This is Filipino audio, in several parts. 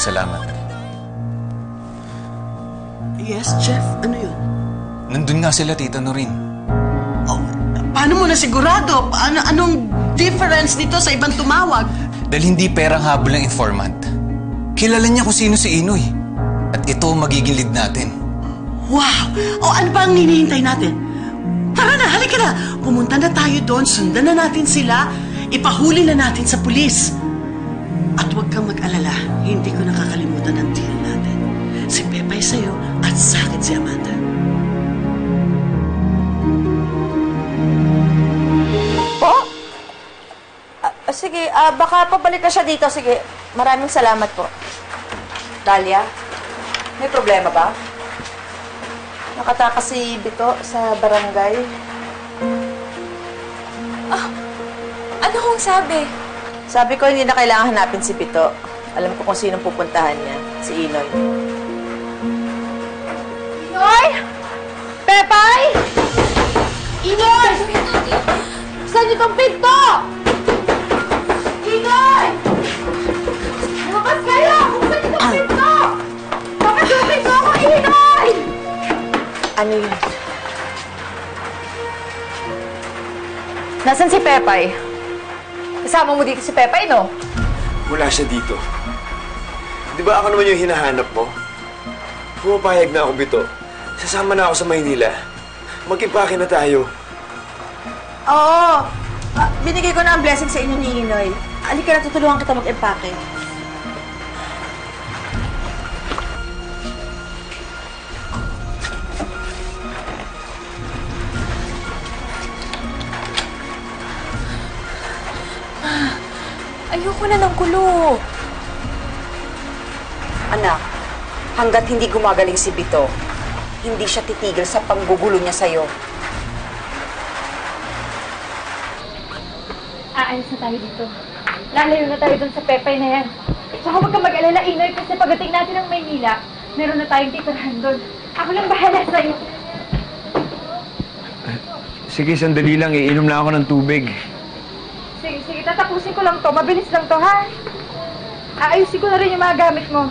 salamat. Yes, Jeff? Ano yun? Nandun nga sila, Tita Noreen. Oh, paano mo na sigurado? Anong difference nito sa ibang tumawag? Dahil hindi perang habol ng informant. Kilala niya kung sino si Inoy. At ito ang magiging lead natin. Wow! O ano ba ang hinihintay natin? Tara na, halika na! Pumunta na tayo doon, sundan na natin sila, ipahuli na natin sa pulis. At huwag kang mag-alala, hindi ko nakakalimutan ang deal natin. Si Pepay sa'yo at sa'kin si Amanda. Po? Sige, baka pabalik na siya dito. Sige, maraming salamat po. Dalia, may problema ba? Nakatakas si Bito sa barangay. Ano kong sabi? Sabi ko hindi na kailangan hanapin si Bito. Alam ko kung sinong pupuntahan niya. Si Inoy. Inoy! Pepay! Inoy! Saan niyo tong pinto? Inoy! Lumabas kayo! Buksan niyo tong pinto! Pakasukin mo ako, Inoy! Ano yun? Nasaan si Pepay? Kasama mo dito si Pepay, no? Wala siya dito. Di ba ako naman yung hinahanap mo? Pumapayag na ako, Bito. Sasama na ako sa Maynila. Mag-impake na tayo. Oo. Binigay ko na ang blessing sa inyo ni Inoy. Halika na, tutulungan kita mag-impake. Ayoko na ng kulo. Anak, hanggat hindi gumagaling si Bito, hindi siya titigil sa panggugulo niya sa'yo. Aalis na tayo dito. Lalayo na tayo dun sa Pepay na yan. Tsaka huwag kang mag-alala, Inoy, kasi pagdating natin ng Maynila, meron na tayong titirahan doon. Ako lang bahala sa'yo. Sige, sandali lang. Iinom lang ako ng tubig. Sige, tatapusin ko lang to. Mabilis lang to, ha? Aayusin ko na rin yung mga gamit mo.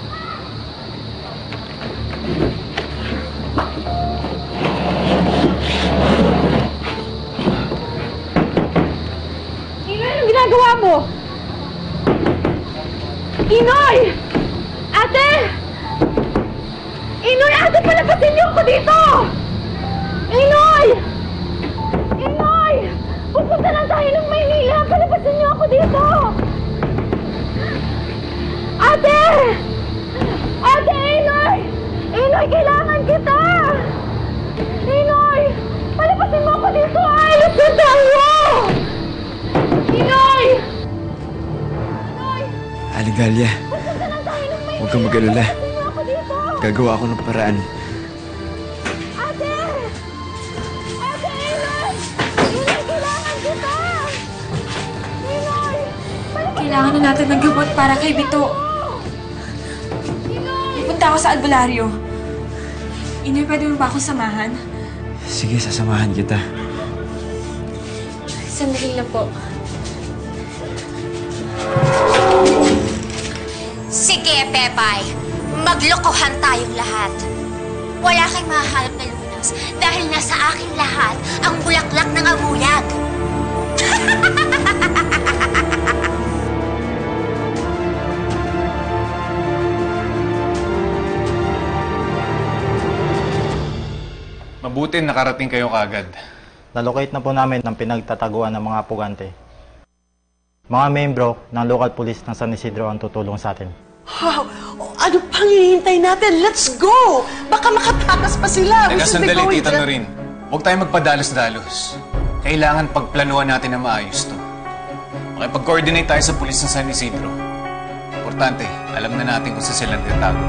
Inoy, anong ginagawa mo? Inoy! Ate! Inoy, ate, palabasin niyo ako dito! Inoy! Inoy! Pupunta lang tayo ng Maynila! Palabasin niyo ako dito! Ate! Ate, Inoy! Inoy, kailangan kita! Inoy! Palabasin mo ako dito! Ayos na tayo! Inoy! Inoy! Aligalia, huwag kang mag-alala. Gagawa ako ng paraan. Ate! Ate, Inoy! Inoy, kailangan kita! Inoy! Kailangan na natin ng gamot para kay Bito. Pupunta ako sa albularyo. Inoy, pwede mo ba akong samahan? Sige, sasamahan kita. Sandali lang po. Sige, Pepay. Maglokohan tayong lahat. Wala kang mahahanap na lunas dahil nasa akin lahat ang bulaklak ng amuyag. Mabuti nakarating kayo kaagad. Nalocate na po namin ang pinagtataguan ng mga pugante. Mga membro ng local police ng San Isidro ang tutulong sa atin. Wow! Ano pang hinihintay natin? Let's go! Baka makatakas pa sila. Teka, sandali, Tita Noreen. Huwag tayo magpadalos-dalos. Kailangan pagplanuhan natin na maayos to. Makipag-coordinate tayo sa pulis ng San Isidro. Importante, alam na natin kung saan sila nagtatago.